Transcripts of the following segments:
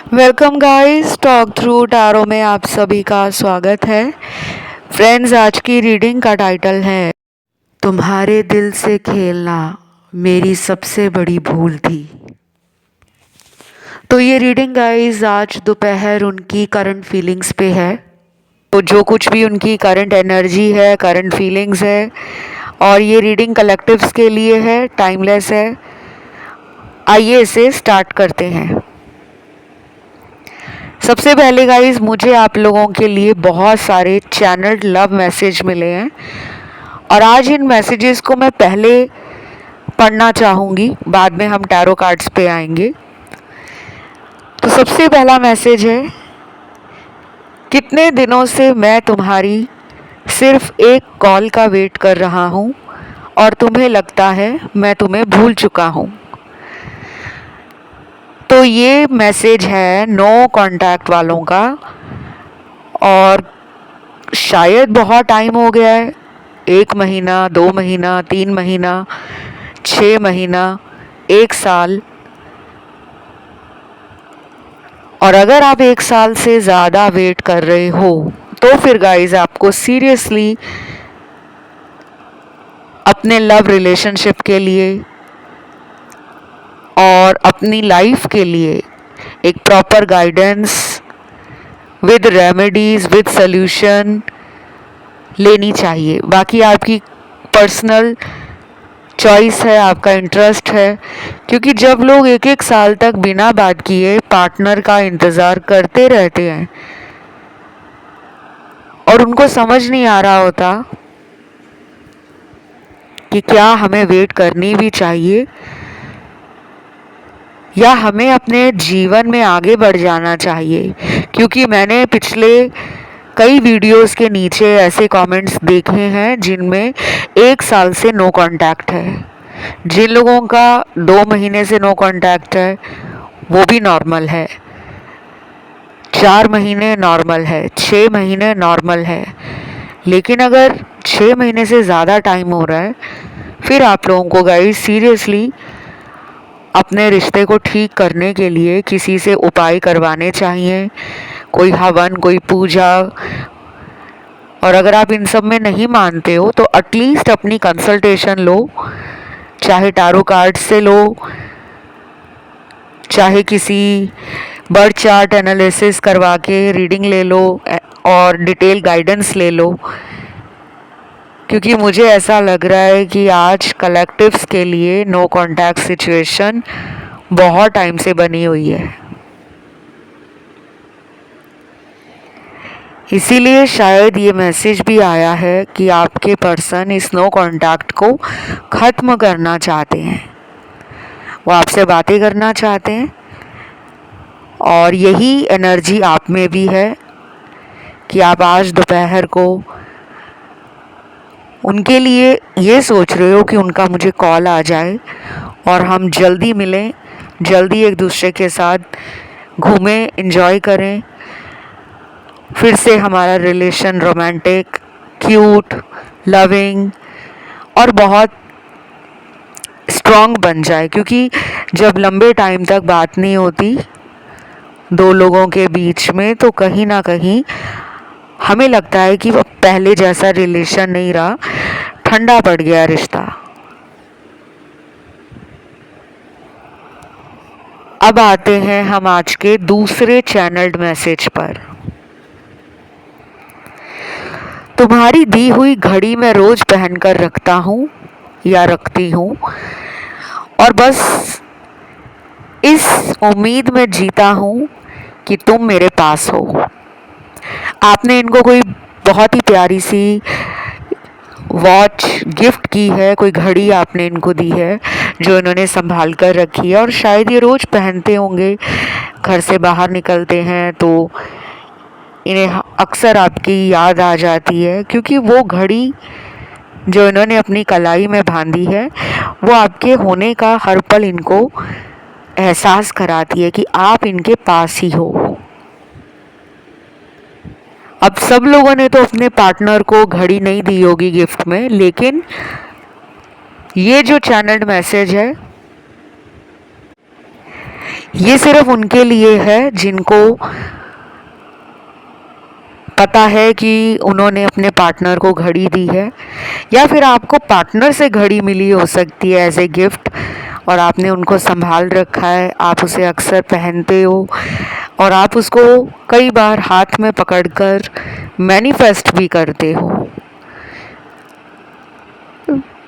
Welcome guys, talk through tarot में आप सभी का स्वागत है। फ्रेंड्स, आज की रीडिंग का टाइटल है तुम्हारे दिल से खेलना मेरी सबसे बड़ी भूल थी। तो ये रीडिंग गाइस आज दोपहर उनकी करंट फीलिंग्स पे है। तो जो कुछ भी उनकी करंट एनर्जी है, करंट फीलिंग्स है, और ये रीडिंग कलेक्टिव्स के लिए है, टाइमलेस है। आइए इसे स्टार्ट करते हैं। सबसे पहले गाइज मुझे आप लोगों के लिए बहुत सारे चैनल्ड लव मैसेज मिले हैं और आज इन मैसेजेस को मैं पहले पढ़ना चाहूँगी, बाद में हम टैरो कार्ड्स पे आएंगे। तो सबसे पहला मैसेज है, कितने दिनों से मैं तुम्हारी सिर्फ एक कॉल का वेट कर रहा हूँ और तुम्हें लगता है मैं तुम्हें भूल चुका हूँ। तो ये मैसेज है नो कांटेक्ट वालों का और शायद बहुत टाइम हो गया है, 1 महीना, 2 महीना, 3 महीना, 6 महीना, 1 साल। और अगर आप 1 साल से ज़्यादा वेट कर रहे हो तो फिर गाइज आपको सीरियसली अपने लव रिलेशनशिप के लिए और अपनी लाइफ के लिए एक proper guidance with remedies, with solution लेनी चाहिए। बाकी आपकी पर्सनल चॉइस है, आपका इंटरेस्ट है, क्योंकि जब लोग 1-1 साल तक बिना बात किए पार्टनर का इंतज़ार करते रहते हैं और उनको समझ नहीं आ रहा होता कि क्या हमें वेट करनी भी चाहिए या हमें अपने जीवन में आगे बढ़ जाना चाहिए। क्योंकि मैंने पिछले कई वीडियोस के नीचे ऐसे कमेंट्स देखे हैं जिनमें 1 साल से नो कांटेक्ट है। जिन लोगों का 2 महीने से नो कांटेक्ट है वो भी नॉर्मल है, 4 महीने नॉर्मल है, 6 महीने नॉर्मल है। लेकिन अगर 6 महीने से ज़्यादा टाइम हो रहा है फिर आप लोगों को गाइस सीरियसली अपने रिश्ते को ठीक करने के लिए किसी से उपाय करवाने चाहिए, कोई हवन, कोई पूजा। और अगर आप इन सब में नहीं मानते हो तो एटलीस्ट अपनी कंसल्टेशन लो, चाहे टैरो कार्ड से लो, चाहे किसी बर्थ चार्ट एनालिसिस करवा के रीडिंग ले लो और डिटेल गाइडेंस ले लो। क्योंकि मुझे ऐसा लग रहा है कि आज कलेक्टिव्स के लिए नो कांटेक्ट सिचुएशन बहुत टाइम से बनी हुई है। इसीलिए शायद ये मैसेज भी आया है कि आपके पर्सन इस नो कांटेक्ट को ख़त्म करना चाहते हैं, वो आपसे बातें करना चाहते हैं और यही एनर्जी आप में भी है कि आप आज दोपहर को उनके लिए ये सोच रहे हो कि उनका मुझे कॉल आ जाए और हम जल्दी मिलें, जल्दी एक दूसरे के साथ घूमें, एंजॉय करें, फिर से हमारा रिलेशन रोमांटिक, क्यूट, लविंग और बहुत स्ट्रॉन्ग बन जाए। क्योंकि जब लंबे टाइम तक बात नहीं होती दो लोगों के बीच में तो कहीं ना कहीं हमें लगता है कि पहले जैसा रिलेशन नहीं रहा, ठंडा पड़ गया रिश्ता। अब आते हैं हम आज के दूसरे चैनल्ड मैसेज पर। तुम्हारी दी हुई घड़ी मैं रोज पहनकर रखता हूँ या रखती हूँ और बस इस उम्मीद में जीता हूँ कि तुम मेरे पास हो। आपने इनको कोई बहुत ही प्यारी सी वॉच गिफ्ट की है, कोई घड़ी आपने इनको दी है जो इन्होंने संभाल कर रखी है और शायद ये रोज़ पहनते होंगे। घर से बाहर निकलते हैं तो इन्हें अक्सर आपकी याद आ जाती है, क्योंकि वो घड़ी जो इन्होंने अपनी कलाई में बांधी है वो आपके होने का हर पल इनको एहसास कराती है कि आप इनके पास ही हो। अब सब लोगों ने तो अपने पार्टनर को घड़ी नहीं दी होगी गिफ्ट में, लेकिन ये जो चैनल्ड मैसेज है ये सिर्फ उनके लिए है जिनको पता है कि उन्होंने अपने पार्टनर को घड़ी दी है, या फिर आपको पार्टनर से घड़ी मिली हो सकती है एज ए गिफ्ट और आपने उनको संभाल रखा है, आप उसे अक्सर पहनते हो और आप उसको कई बार हाथ में पकड़कर मैनिफेस्ट भी करते हो।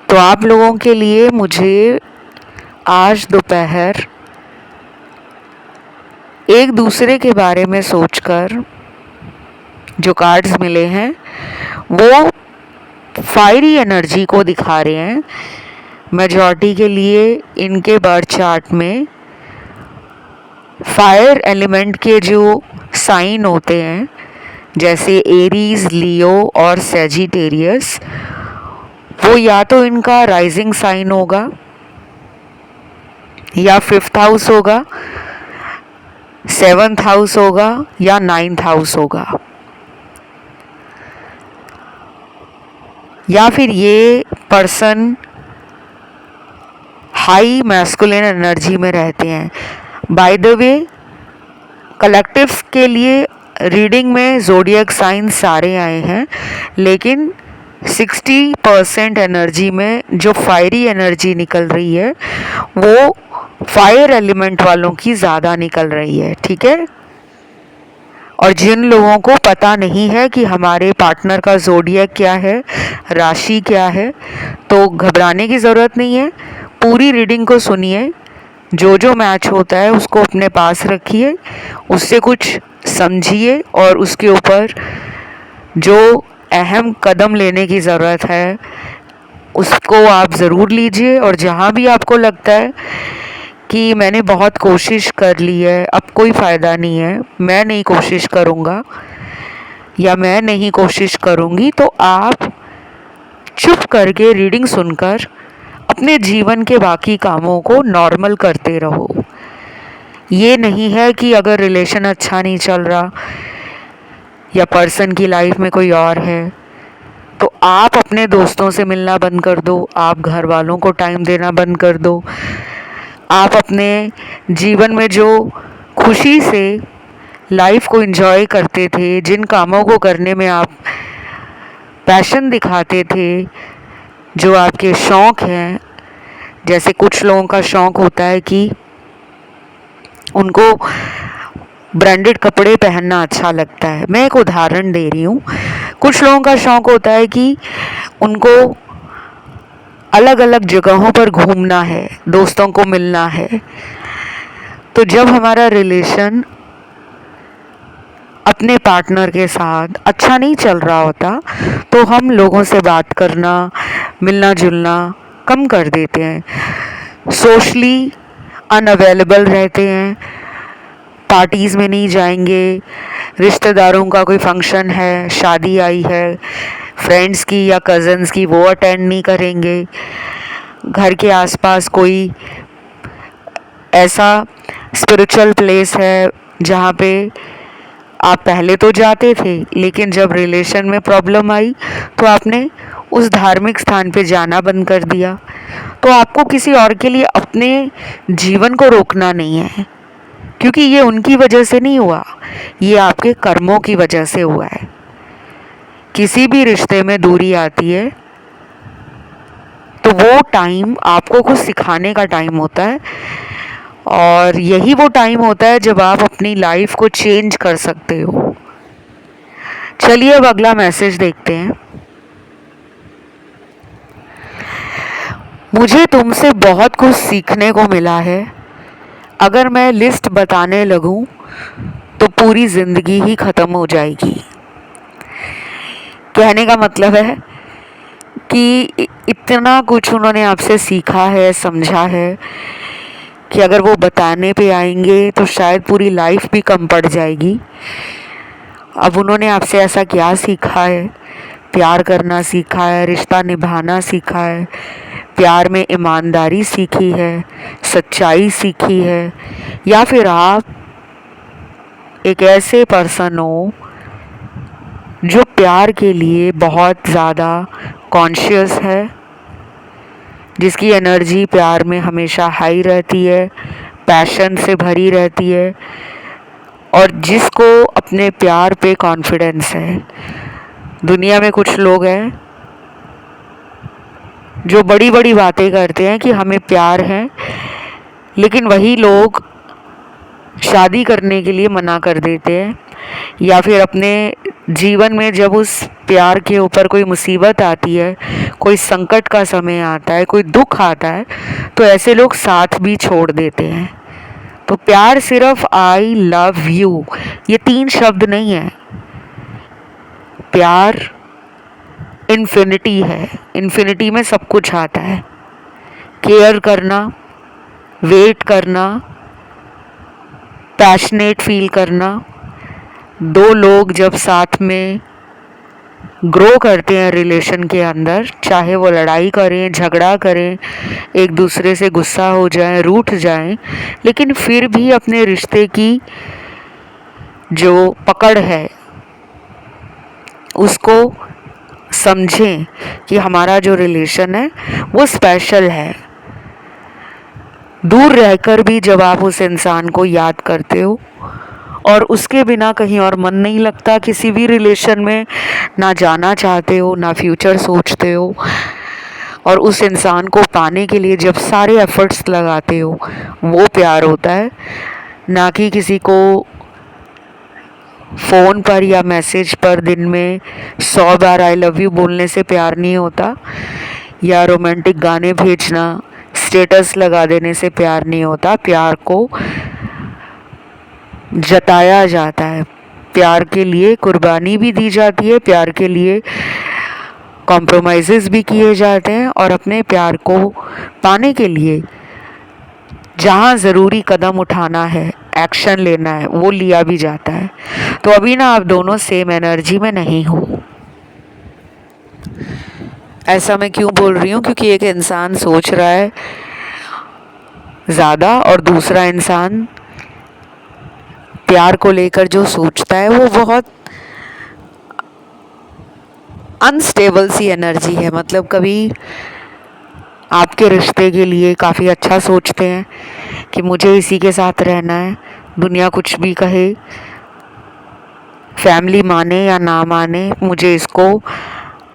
तो आप लोगों के लिए मुझे आज दोपहर एक दूसरे के बारे में सोचकर जो कार्ड्स मिले हैं वो फायरी एनर्जी को दिखा रहे हैं। मेजॉरिटी के लिए इनके बर्थ चार्ट में फायर एलिमेंट के जो साइन होते हैं जैसे एरीज, लियो और सेजिटेरियस, वो या तो इनका राइजिंग साइन होगा या 5th हाउस होगा, 7th हाउस होगा या 9th हाउस होगा, या फिर ये पर्सन हाई मैस्कुलिन एनर्जी में रहते हैं। बाय द वे, कलेक्टिव्स के लिए रीडिंग में ज़ोडिएक साइन सारे आए हैं, लेकिन 60% एनर्जी में जो फायरी एनर्जी निकल रही है वो फायर एलिमेंट वालों की ज़्यादा निकल रही है, ठीक है। और जिन लोगों को पता नहीं है कि हमारे पार्टनर का ज़ोडिएक क्या है, राशि क्या है, तो घबराने की ज़रूरत नहीं है। पूरी रीडिंग को सुनिए, जो जो मैच होता है उसको अपने पास रखिए, उससे कुछ समझिए और उसके ऊपर जो अहम कदम लेने की ज़रूरत है उसको आप ज़रूर लीजिए। और जहाँ भी आपको लगता है कि मैंने बहुत कोशिश कर ली है, अब कोई फ़ायदा नहीं है, मैं नहीं कोशिश करूँगा या मैं नहीं कोशिश करूँगी, तो आप चुप करके रीडिंग सुनकर अपने जीवन के बाकी कामों को नॉर्मल करते रहो। ये नहीं है कि अगर रिलेशन अच्छा नहीं चल रहा या पर्सन की लाइफ में कोई और है तो आप अपने दोस्तों से मिलना बंद कर दो, आप घर वालों को टाइम देना बंद कर दो, आप अपने जीवन में जो खुशी से लाइफ को एंजॉय करते थे, जिन कामों को करने में आप पैशन दिखाते थे, जो आपके शौक़ हैं, जैसे कुछ लोगों का शौक़ होता है कि उनको ब्रांडेड कपड़े पहनना अच्छा लगता है, मैं एक उदाहरण दे रही हूँ। कुछ लोगों का शौक़ होता है कि उनको अलग अलग जगहों पर घूमना है, दोस्तों को मिलना है। तो जब हमारा रिलेशन अपने पार्टनर के साथ अच्छा नहीं चल रहा होता तो हम लोगों से बात करना, मिलना जुलना कम कर देते हैं, सोशली अनअवेलेबल रहते हैं, पार्टीज़ में नहीं जाएंगे, रिश्तेदारों का कोई फंक्शन है, शादी आई है फ्रेंड्स की या कज़न्स की, वो अटेंड नहीं करेंगे। घर के आसपास कोई ऐसा स्पिरिचुअल प्लेस है जहाँ पे आप पहले तो जाते थे, लेकिन जब रिलेशन में प्रॉब्लम आई तो आपने उस धार्मिक स्थान पे जाना बंद कर दिया। तो आपको किसी और के लिए अपने जीवन को रोकना नहीं है, क्योंकि ये उनकी वजह से नहीं हुआ, ये आपके कर्मों की वजह से हुआ है। किसी भी रिश्ते में दूरी आती है तो वो टाइम आपको कुछ सिखाने का टाइम होता है, और यही वो टाइम होता है जब आप अपनी लाइफ को चेंज कर सकते हो। चलिए अब अगला मैसेज देखते हैं। मुझे तुमसे बहुत कुछ सीखने को मिला है। अगर मैं लिस्ट बताने लगूं तो पूरी ज़िंदगी ही ख़त्म हो जाएगी। कहने का मतलब है कि इतना कुछ उन्होंने आपसे सीखा है, समझा है कि अगर वो बताने पे आएंगे तो शायद पूरी लाइफ भी कम पड़ जाएगी। अब उन्होंने आपसे ऐसा क्या सीखा है? प्यार करना सीखा है, रिश्ता निभाना सीखा है, प्यार में ईमानदारी सीखी है, सच्चाई सीखी है, या फिर आप एक ऐसे पर्सन हो जो प्यार के लिए बहुत ज़्यादा कॉन्शियस है, जिसकी एनर्जी प्यार में हमेशा हाई रहती है, पैशन से भरी रहती है और जिसको अपने प्यार पे कॉन्फिडेंस है। दुनिया में कुछ लोग हैं जो बड़ी बड़ी बातें करते हैं कि हमें प्यार है, लेकिन वही लोग शादी करने के लिए मना कर देते हैं, या फिर अपने जीवन में जब उस प्यार के ऊपर कोई मुसीबत आती है, कोई संकट का समय आता है, कोई दुख आता है, तो ऐसे लोग साथ भी छोड़ देते हैं। तो प्यार सिर्फ आई लव यू ये 3 शब्द नहीं है। प्यार इन्फिनिटी है। इन्फिनिटी में सब कुछ आता है। केयर करना, वेट करना, पैशनेट फील करना। 2 लोग जब साथ में ग्रो करते हैं रिलेशन के अंदर, चाहे वो लड़ाई करें, झगड़ा करें, एक दूसरे से गुस्सा हो जाएं, रूठ जाएं, लेकिन फिर भी अपने रिश्ते की जो पकड़ है उसको समझें कि हमारा जो रिलेशन है वो स्पेशल है। दूर रहकर भी जब आप उस इंसान को याद करते हो और उसके बिना कहीं और मन नहीं लगता, किसी भी रिलेशन में ना जाना चाहते हो, ना फ्यूचर सोचते हो, और उस इंसान को पाने के लिए जब सारे एफर्ट्स लगाते हो, वो प्यार होता है। ना कि किसी को फ़ोन पर या मैसेज पर दिन में 100 बार आई लव यू बोलने से प्यार नहीं होता, या रोमांटिक गाने भेजना, स्टेटस लगा देने से प्यार नहीं होता। प्यार को जताया जाता है, प्यार के लिए कुर्बानी भी दी जाती है, प्यार के लिए कॉम्प्रोमाइज़ेस भी किए जाते हैं, और अपने प्यार को पाने के लिए जहाँ ज़रूरी कदम उठाना है, एक्शन लेना है, वो लिया भी जाता है। तो अभी ना आप दोनों सेम एनर्जी में नहीं हो। ऐसा मैं क्यों बोल रही हूँ? क्योंकि एक इंसान सोच रहा है ज़्यादा और दूसरा इंसान प्यार को लेकर जो सोचता है वो बहुत अनस्टेबल सी एनर्जी है। मतलब कभी आपके रिश्ते के लिए काफ़ी अच्छा सोचते हैं कि मुझे इसी के साथ रहना है, दुनिया कुछ भी कहे, फैमिली माने या ना माने, मुझे इसको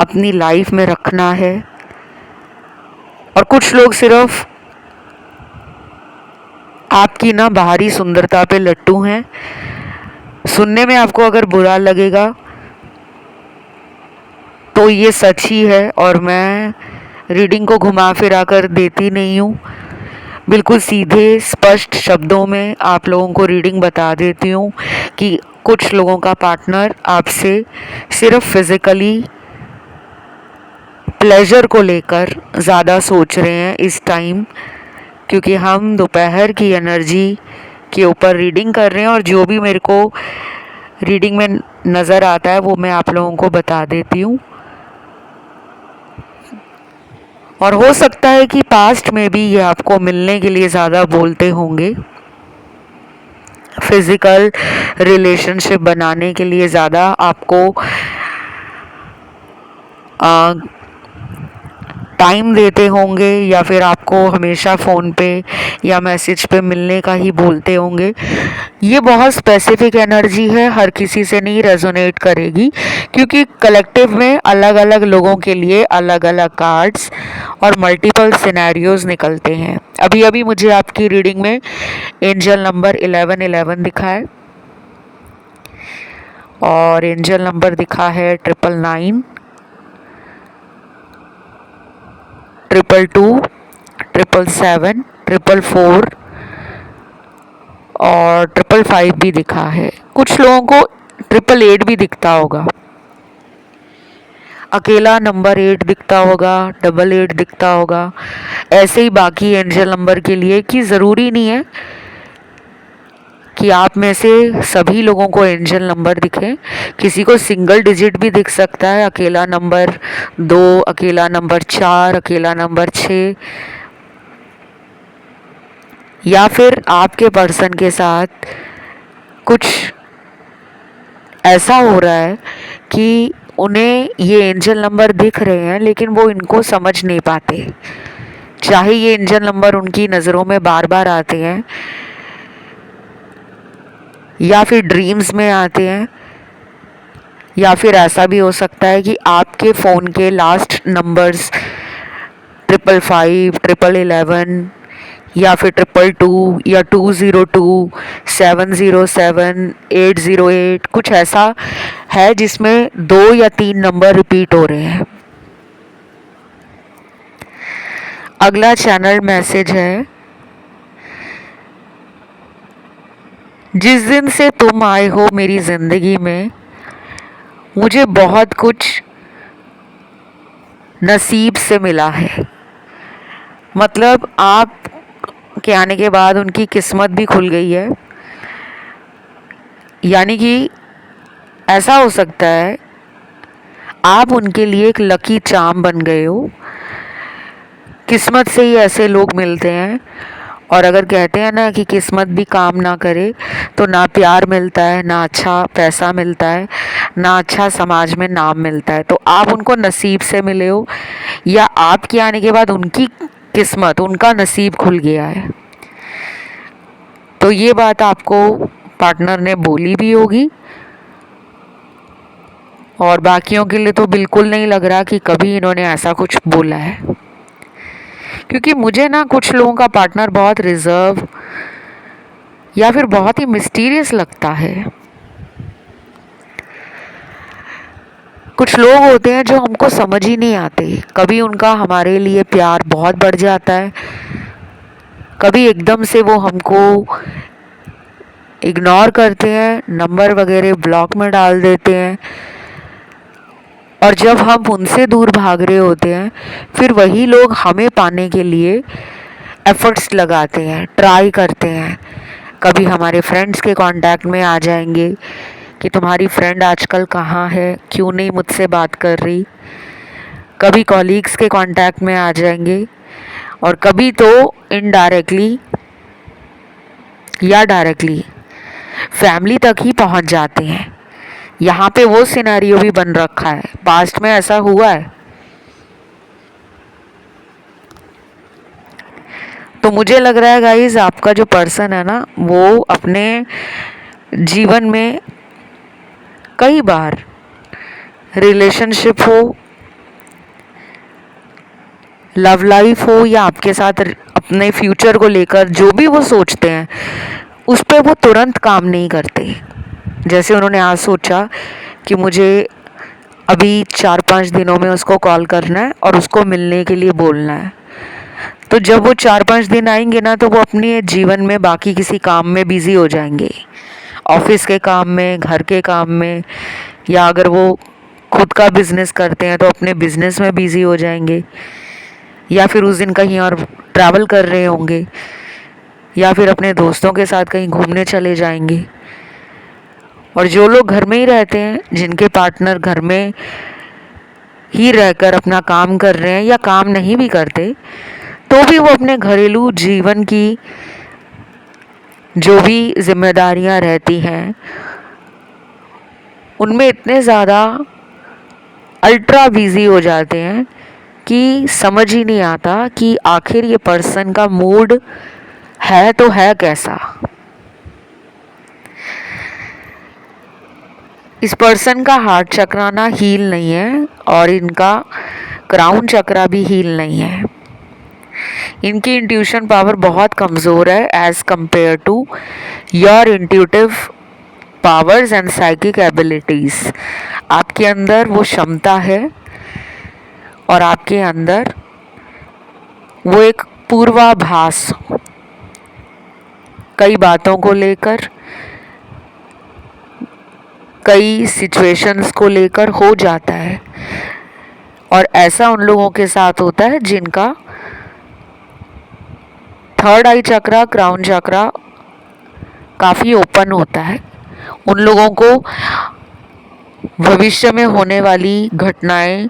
अपनी लाइफ में रखना है। और कुछ लोग सिर्फ आपकी ना बाहरी सुंदरता पे लट्टू हैं। सुनने में आपको अगर बुरा लगेगा तो ये सच ही है, और मैं रीडिंग को घुमा फिरा कर देती नहीं हूँ। बिल्कुल सीधे स्पष्ट शब्दों में आप लोगों को रीडिंग बता देती हूँ कि कुछ लोगों का पार्टनर आपसे सिर्फ फिज़िकली प्लेजर को लेकर ज़्यादा सोच रहे हैं इस टाइम, क्योंकि हम दोपहर की एनर्जी के ऊपर रीडिंग कर रहे हैं, और जो भी मेरे को रीडिंग में नज़र आता है वो मैं आप लोगों को बता देती हूँ। और हो सकता है कि पास्ट में भी ये आपको मिलने के लिए ज़्यादा बोलते होंगे, फिज़िकल रिलेशनशिप बनाने के लिए ज़्यादा आपको टाइम देते होंगे, या फिर आपको हमेशा फ़ोन पे या मैसेज पे मिलने का ही बोलते होंगे। ये बहुत स्पेसिफिक एनर्जी है, हर किसी से नहीं रेजोनेट करेगी, क्योंकि कलेक्टिव में अलग अलग लोगों के लिए अलग अलग कार्ड्स और मल्टीपल सिनेरियोज निकलते हैं। अभी अभी मुझे आपकी रीडिंग में एंजल नंबर 1111 दिखा है, और एंजल नंबर दिखा है 999, 222, 777, 444 और 555 भी दिखा है। कुछ लोगों को 888 भी दिखता होगा, अकेला नंबर 8 दिखता होगा, 88 दिखता होगा। ऐसे ही बाकी एंजल नंबर के लिए कि ज़रूरी नहीं है कि आप में से सभी लोगों को एंजल नंबर दिखे, किसी को सिंगल डिजिट भी दिख सकता है, अकेला नंबर 2, अकेला नंबर 4, अकेला नंबर 6, या फिर आपके पर्सन के साथ कुछ ऐसा हो रहा है कि उन्हें ये एंजल नंबर दिख रहे हैं लेकिन वो इनको समझ नहीं पाते, चाहे ये इंजन नंबर उनकी नज़रों में बार बार आते हैं या फिर ड्रीम्स में आते हैं, या फिर ऐसा भी हो सकता है कि आपके फ़ोन के लास्ट नंबर्स 555, 1111 या फिर 222 या 202, 707, 808, कुछ ऐसा है जिसमें 2 या 3 नंबर रिपीट हो रहे हैं। अगला चैनल मैसेज है, जिस दिन से तुम आए हो मेरी ज़िंदगी में मुझे बहुत कुछ नसीब से मिला है। मतलब आप के आने के बाद उनकी किस्मत भी खुल गई है। यानी कि ऐसा हो सकता है आप उनके लिए एक लकी चार्म बन गए हो। किस्मत से ही ऐसे लोग मिलते हैं। और अगर कहते हैं ना कि किस्मत भी काम ना करे तो ना प्यार मिलता है, ना अच्छा पैसा मिलता है, ना अच्छा समाज में नाम मिलता है। तो आप उनको नसीब से मिले हो, या आपके आने के बाद उनकी किस्मत, उनका नसीब खुल गया है। तो ये बात आपको पार्टनर ने बोली भी होगी, और बाकियों के लिए तो बिल्कुल नहीं लग रहा कि कभी इन्होंने ऐसा कुछ बोला है। क्योंकि मुझे ना कुछ लोगों का पार्टनर बहुत रिजर्व या फिर बहुत ही मिस्टीरियस लगता है। कुछ लोग होते हैं जो हमको समझ ही नहीं आते। कभी उनका हमारे लिए प्यार बहुत बढ़ जाता है, कभी एकदम से वो हमको इग्नोर करते हैं, नंबर वगैरह ब्लॉक में डाल देते हैं। और जब हम उनसे दूर भाग रहे होते हैं, फिर वही लोग हमें पाने के लिए एफर्ट्स लगाते हैं, ट्राई करते हैं। कभी हमारे फ्रेंड्स के कांटेक्ट में आ जाएंगे कि तुम्हारी फ्रेंड आजकल कहाँ है, क्यों नहीं मुझसे बात कर रही। कभी कॉलीग्स के कांटेक्ट में आ जाएंगे, और कभी तो इनडायरेक्टली या डायरेक्टली फैमिली तक ही पहुंच जाते हैं। यहाँ पे वो सिनेरियो भी बन रखा है, पास्ट में ऐसा हुआ है। तो मुझे लग रहा है गाइस, आपका जो पर्सन है ना, वो अपने जीवन में कई बार रिलेशनशिप हो, लव लाइफ हो, या आपके साथ अपने फ्यूचर को लेकर जो भी वो सोचते हैं उस पर वो तुरंत काम नहीं करते। जैसे उन्होंने आज सोचा कि मुझे अभी 4-5 दिनों में उसको कॉल करना है और उसको मिलने के लिए बोलना है। तो जब वो 4-5 दिन आएंगे ना, तो वो अपने जीवन में बाकी किसी काम में बिजी हो जाएंगे, ऑफिस के काम में, घर के काम में, या अगर वो खुद का बिजनेस करते हैं तो अपने बिजनेस में बिजी हो जाएंगे, या फिर उस दिन कहीं और ट्रैवल कर रहे होंगे, या फिर अपने दोस्तों के साथ कहीं घूमने चले जाएंगे। और जो लोग घर में ही रहते हैं, जिनके पार्टनर घर में ही रहकर अपना काम कर रहे हैं या काम नहीं भी करते, तो भी वो अपने घरेलू जीवन की जो भी जिम्मेदारियां रहती हैं उनमें इतने ज़्यादा अल्ट्रा बिजी हो जाते हैं कि समझ ही नहीं आता कि आखिर ये पर्सन का मूड है तो है कैसा। इस पर्सन का हार्ट चक्रा ना हील नहीं है, और इनका क्राउन चक्रा भी हील नहीं है। इनकी इंट्यूशन पावर बहुत कमज़ोर है as compare to your intuitive powers and psychic abilities. आपके अंदर वो क्षमता है, और आपके अंदर वो एक पूर्वाभास कई बातों को लेकर, कई सिचुएशंस को लेकर हो जाता है। और ऐसा उन लोगों के साथ होता है जिनका थर्ड आई चक्रा, क्राउन चक्रा काफ़ी ओपन होता है। उन लोगों को भविष्य में होने वाली घटनाएं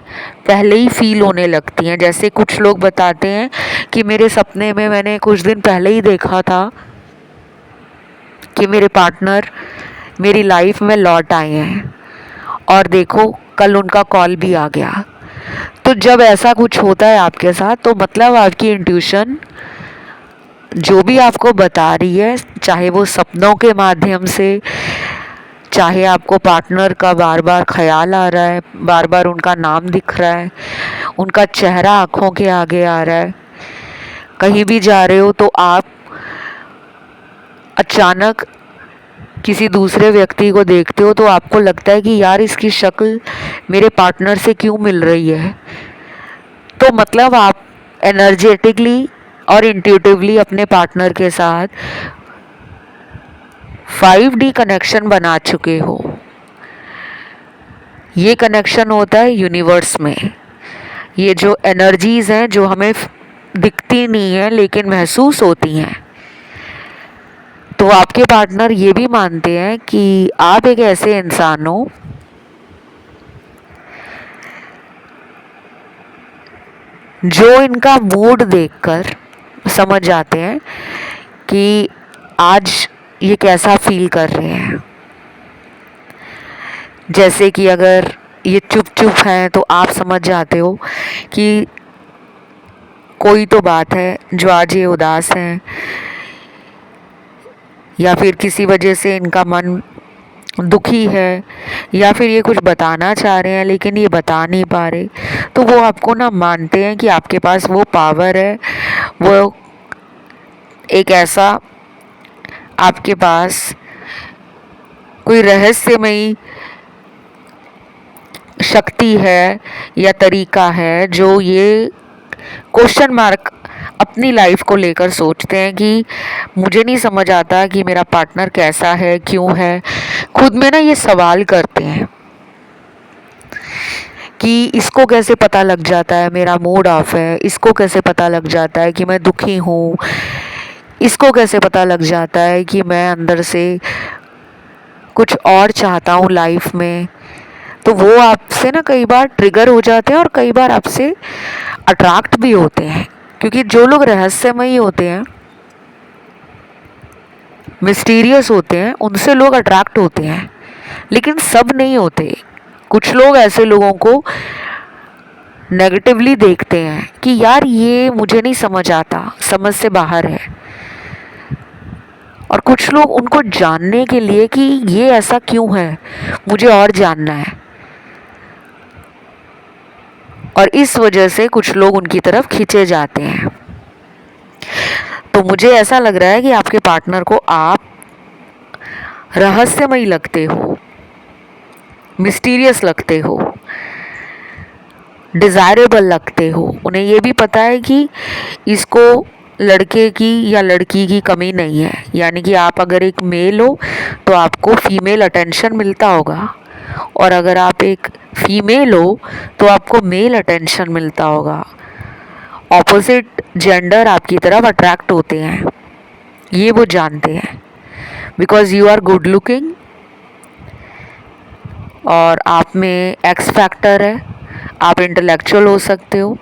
पहले ही फील होने लगती हैं। जैसे कुछ लोग बताते हैं कि मेरे सपने में मैंने कुछ दिन पहले ही देखा था कि मेरे पार्टनर मेरी लाइफ में लौट आए हैं, और देखो कल उनका कॉल भी आ गया। तो जब ऐसा कुछ होता है आपके साथ तो मतलब आपकी इंट्यूशन जो भी आपको बता रही है, चाहे वो सपनों के माध्यम से, चाहे आपको पार्टनर का बार बार ख्याल आ रहा है, बार बार उनका नाम दिख रहा है, उनका चेहरा आंखों के आगे आ रहा है, कहीं भी जा रहे हो तो आप अचानक किसी दूसरे व्यक्ति को देखते हो तो आपको लगता है कि यार इसकी शक्ल मेरे पार्टनर से क्यों मिल रही है, तो मतलब आप एनर्जेटिकली और इंट्यूटिवली अपने पार्टनर के साथ 5D कनेक्शन बना चुके हो। ये कनेक्शन होता है यूनिवर्स में। ये जो एनर्जीज हैं जो हमें दिखती नहीं है लेकिन महसूस होती हैं, तो आपके पार्टनर ये भी मानते हैं कि आप एक ऐसे इंसान हो जो इनका मूड देखकर समझ जाते हैं कि आज ये कैसा फील कर रहे हैं। जैसे कि अगर ये चुप चुप हैं तो आप समझ जाते हो कि कोई तो बात है जो आज ये उदास हैं, या फिर किसी वजह से इनका मन दुखी है, या फिर ये कुछ बताना चाह रहे हैं लेकिन ये बता नहीं पा रहे। तो वो आपको ना मानते हैं कि आपके पास वो पावर है, वो एक ऐसा आपके पास कोई रहस्यमयी शक्ति है या तरीका है जो ये क्वेश्चन मार्क अपनी लाइफ को लेकर सोचते हैं कि मुझे नहीं समझ आता कि मेरा पार्टनर कैसा है, क्यों है। खुद में ना ये सवाल करते हैं कि इसको कैसे पता लग जाता है मेरा मूड ऑफ है, इसको कैसे पता लग जाता है कि मैं दुखी हूँ, इसको कैसे पता लग जाता है कि मैं अंदर से कुछ और चाहता हूँ लाइफ में। तो वो आपसे ना कई बार ट्रिगर हो जाते हैं और कई बार आपसे अट्रैक्ट भी होते हैं, क्योंकि जो लोग रहस्यमयी होते हैं, मिस्टीरियस होते हैं, उनसे लोग अट्रैक्ट होते हैं, लेकिन सब नहीं होते। कुछ लोग ऐसे लोगों को नेगेटिवली देखते हैं कि यार ये मुझे नहीं समझ आता, समझ से बाहर है। और कुछ लोग उनको जानने के लिए कि ये ऐसा क्यों है, मुझे और जानना है, और इस वजह से कुछ लोग उनकी तरफ खींचे जाते हैं। तो मुझे ऐसा लग रहा है कि आपके पार्टनर को आप रहस्यमयी लगते हो, मिस्टीरियस लगते हो, डिज़ायरेबल लगते हो। उन्हें ये भी पता है कि इसको लड़के की या लड़की की कमी नहीं है, यानी कि आप अगर एक मेल हो तो आपको फीमेल अटेंशन मिलता होगा, और अगर आप एक फीमेल हो तो आपको मेल अटेंशन मिलता होगा। ऑपोजिट जेंडर आपकी तरफ अट्रैक्ट होते हैं, ये वो जानते हैं, because you are good looking और आप में एक्स फैक्टर है। आप इंटेलेक्चुअल हो सकते हो,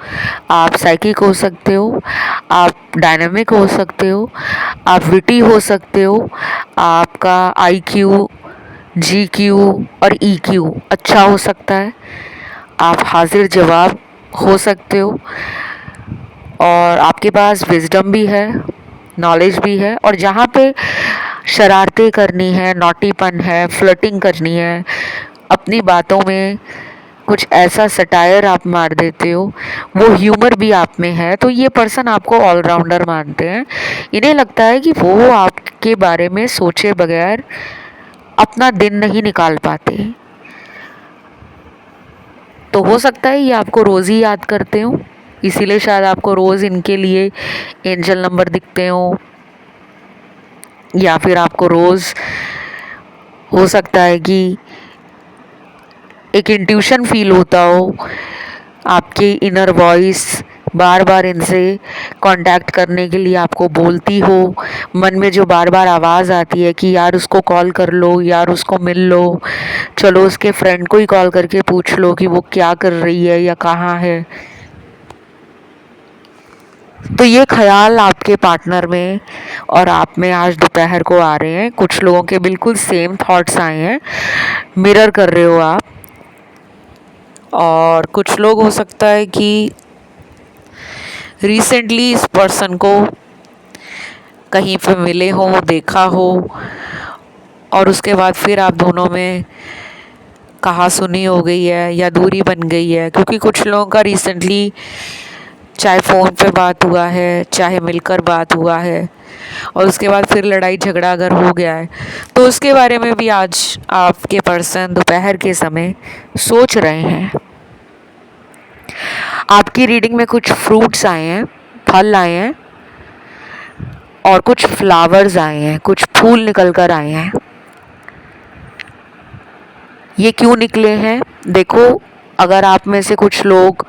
आप साइकिक हो सकते हो, आप डायनामिक हो सकते हो, आप विटी हो सकते हो, आपका IQ, GQ और EQ अच्छा हो सकता है, आप हाजिर जवाब हो सकते हो, और आपके पास विजडम भी है, नॉलेज भी है। और जहाँ पे शरारतें करनी है, नॉटीपन है, फ्लर्टिंग करनी है, अपनी बातों में कुछ ऐसा सटायर आप मार देते हो, वो ह्यूमर भी आप में है, तो ये पर्सन आपको ऑलराउंडर मानते हैं। इन्हें लगता है कि वो आपके बारे में सोचे बगैर अपना दिन नहीं निकाल पाते। तो हो सकता है ये आपको रोज़ ही याद करते हो, इसीलिए शायद आपको रोज़ इनके लिए एंजल नंबर दिखते हो, या फिर आपको रोज़ हो सकता है कि एक इंट्यूशन फील होता हो, आपकी इनर वॉइस बार बार इनसे कांटेक्ट करने के लिए आपको बोलती हो। मन में जो बार बार आवाज़ आती है कि यार उसको कॉल कर लो, यार उसको मिल लो, चलो उसके फ्रेंड को ही कॉल करके पूछ लो कि वो क्या कर रही है या कहाँ है। तो ये ख्याल आपके पार्टनर में और आप में आज दोपहर को आ रहे हैं। कुछ लोगों के बिल्कुल सेम थॉट्स आए हैं, मिरर कर रहे हो आप। और कुछ लोग हो सकता है कि रिसेंटली इस पर्सन को कहीं पे मिले हो, देखा हो, और उसके बाद फिर आप दोनों में कहा सुनी हो गई है या दूरी बन गई है। क्योंकि कुछ लोगों का रिसेंटली चाहे फ़ोन पे बात हुआ है, चाहे मिलकर बात हुआ है, और उसके बाद फिर लड़ाई झगड़ा अगर हो गया है तो उसके बारे में भी आज आपके पर्सन दोपहर के समय सोच रहे हैं। आपकी रीडिंग में कुछ फ्रूट्स आए हैं, फल आए हैं, और कुछ फ्लावर्स आए हैं, कुछ फूल निकल कर आए हैं। ये क्यों निकले हैं? देखो, अगर आप में से कुछ लोग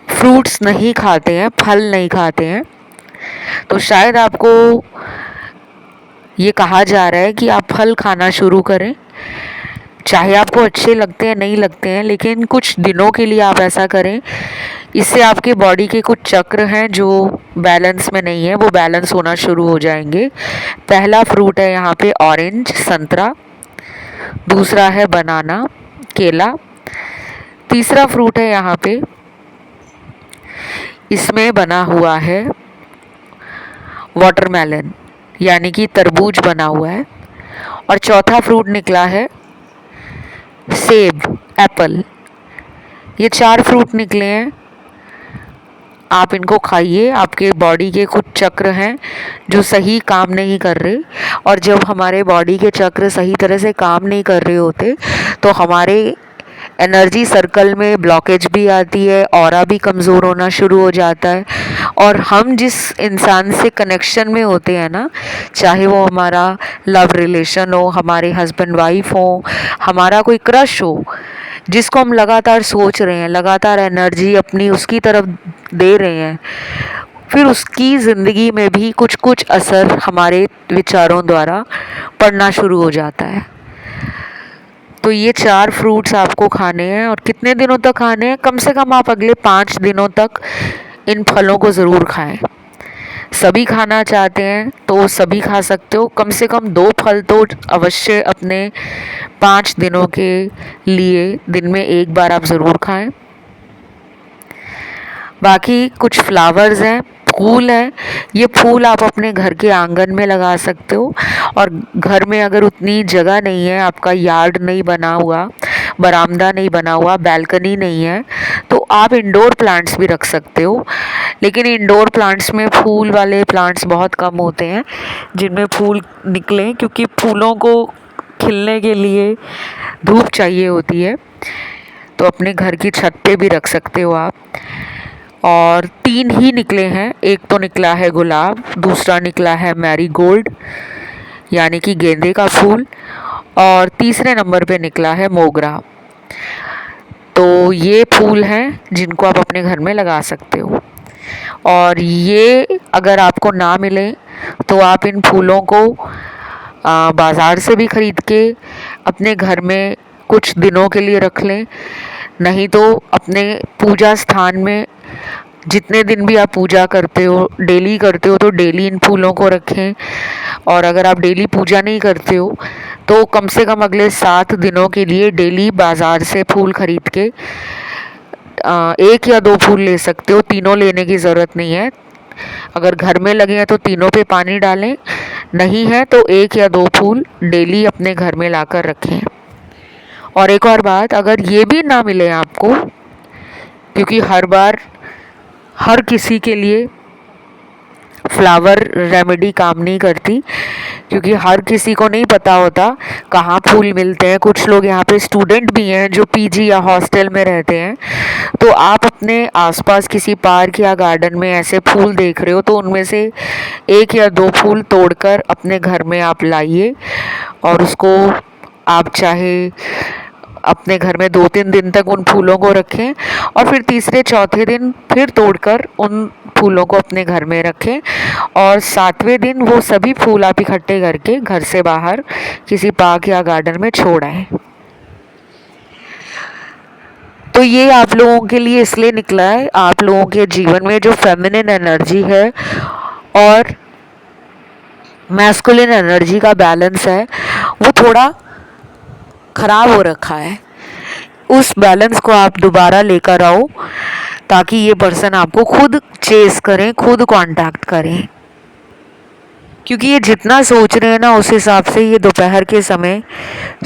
फ्रूट्स नहीं खाते हैं, फल नहीं खाते हैं, तो शायद आपको ये कहा जा रहा है कि आप फल खाना शुरू करें। चाहे आपको अच्छे लगते हैं, नहीं लगते हैं, लेकिन कुछ दिनों के लिए आप ऐसा करें। इससे आपके बॉडी के कुछ चक्र हैं जो बैलेंस में नहीं है, वो बैलेंस होना शुरू हो जाएंगे। पहला फ्रूट है यहाँ पे ऑरेंज, संतरा। दूसरा है बनाना, केला। तीसरा फ्रूट है यहाँ पे, इसमें बना हुआ है वाटरमेलन, यानी कि तरबूज बना हुआ है। और चौथा फ्रूट निकला है सेब, एप्पल। ये 4 फ्रूट निकले हैं। आप इनको खाइए। आपके बॉडी के कुछ चक्र हैं जो सही काम नहीं कर रहे, और जब हमारे बॉडी के चक्र सही तरह से काम नहीं कर रहे होते तो हमारे एनर्जी सर्कल में ब्लॉकेज भी आती है, ऑरा भी कमज़ोर होना शुरू हो जाता है। और हम जिस इंसान से कनेक्शन में होते हैं ना, चाहे वो हमारा लव रिलेशन हो, हमारे हस्बैंड वाइफ हो, हमारा कोई क्रश हो, जिसको हम लगातार सोच रहे हैं, लगातार एनर्जी अपनी उसकी तरफ दे रहे हैं, फिर उसकी ज़िंदगी में भी कुछ कुछ असर हमारे विचारों द्वारा पड़ना शुरू हो जाता है। तो ये 4 फ्रूट्स आपको खाने हैं। और कितने दिनों तक खाने हैं? कम से कम आप अगले 5 दिनों तक इन फलों को ज़रूर खाएं। सभी खाना चाहते हैं तो सभी खा सकते हो। कम से कम 2 फल तो अवश्य अपने 5 दिनों के लिए दिन में एक बार आप ज़रूर खाएं। बाकी कुछ फ्लावर्स हैं, फूल है। ये फूल आप अपने घर के आंगन में लगा सकते हो। और घर में अगर उतनी जगह नहीं है, आपका यार्ड नहीं बना हुआ, बरामदा नहीं बना हुआ, बैल्कनी नहीं है, तो आप इंडोर प्लांट्स भी रख सकते हो। लेकिन इंडोर प्लांट्स में फूल वाले प्लांट्स बहुत कम होते हैं जिनमें फूल निकलें, क्योंकि फूलों को खिलने के लिए धूप चाहिए होती है। तो अपने घर की छत पे भी रख सकते हो आप। और 3 ही निकले हैं। एक तो निकला है गुलाब, दूसरा निकला है मैरीगोल्ड यानी कि गेंदे का फूल, और तीसरे नंबर पे निकला है मोगरा। तो ये फूल हैं जिनको आप अपने घर में लगा सकते हो। और ये अगर आपको ना मिले तो आप इन फूलों को बाज़ार से भी ख़रीद के अपने घर में कुछ दिनों के लिए रख लें। नहीं तो अपने पूजा स्थान में जितने दिन भी आप पूजा करते हो, डेली करते हो, तो डेली इन फूलों को रखें। और अगर आप डेली पूजा नहीं करते हो तो कम से कम अगले 7 दिनों के लिए डेली बाज़ार से फूल खरीद के 1 या 2 फूल ले सकते हो, तीनों लेने की ज़रूरत नहीं है। अगर घर में लगे हैं तो तीनों पे पानी डालें, नहीं है तो 1 या 2 फूल डेली अपने घर में लाकर रखें। और एक और बात, अगर ये भी ना मिले आपको, क्योंकि हर बार हर किसी के लिए फ्लावर रेमेडी काम नहीं करती, क्योंकि हर किसी को नहीं पता होता कहाँ फूल मिलते हैं। कुछ लोग यहाँ पे स्टूडेंट भी हैं जो पीजी या हॉस्टल में रहते हैं। तो आप अपने आसपास किसी पार्क या गार्डन में ऐसे फूल देख रहे हो तो उनमें से 1 या 2 फूल तोड़कर अपने घर में आप लाइए, और उसको आप चाहे अपने घर में 2-3 दिन तक उन फूलों को रखें, और फिर तीसरे चौथे दिन फिर तोड़कर उन फूलों को अपने घर में रखें, और 7वें दिन वो सभी फूल आप इकट्ठे करके घर से बाहर किसी पार्क या गार्डन में छोड़ आएं। तो ये आप लोगों के लिए इसलिए निकला है, आप लोगों के जीवन में जो फेमिनिन एनर्जी है और मैस्कुलिन एनर्जी का बैलेंस है वो थोड़ा ख़राब हो रखा है। उस बैलेंस को आप दोबारा लेकर आओ ताकि ये पर्सन आपको खुद चेस करें, खुद कांटेक्ट करें। क्योंकि ये जितना सोच रहे हैं ना उस हिसाब से ये दोपहर के समय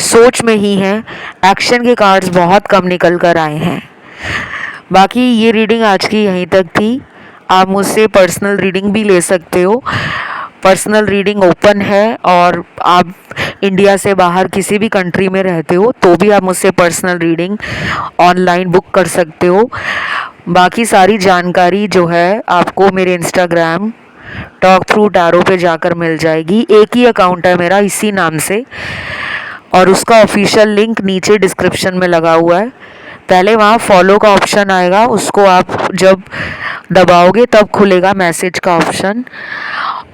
सोच में ही हैं। एक्शन के कार्ड्स बहुत कम निकल कर आए हैं। बाकी ये रीडिंग आज की यहीं तक थी। आप मुझसे पर्सनल रीडिंग भी ले सकते हो। पर्सनल रीडिंग ओपन है और आप इंडिया से बाहर किसी भी कंट्री में रहते हो तो भी आप मुझसे पर्सनल रीडिंग ऑनलाइन बुक कर सकते हो। बाकी सारी जानकारी जो है आपको मेरे इंस्टाग्राम टॉक थ्रू टैरो पे जाकर मिल जाएगी। एक ही अकाउंट है मेरा इसी नाम से और उसका ऑफिशियल लिंक नीचे डिस्क्रिप्शन में लगा हुआ है। पहले वहाँ फॉलो का ऑप्शन आएगा, उसको आप जब दबाओगे तब खुलेगा मैसेज का ऑप्शन।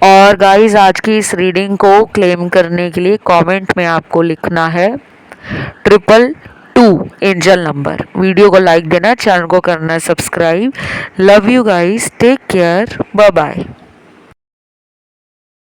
और गाइस आज की इस रीडिंग को क्लेम करने के लिए कमेंट में आपको लिखना है 222 एंजल नंबर। वीडियो को लाइक देना, चैनल को करना subscribe. Love you guys, take care, bye bye.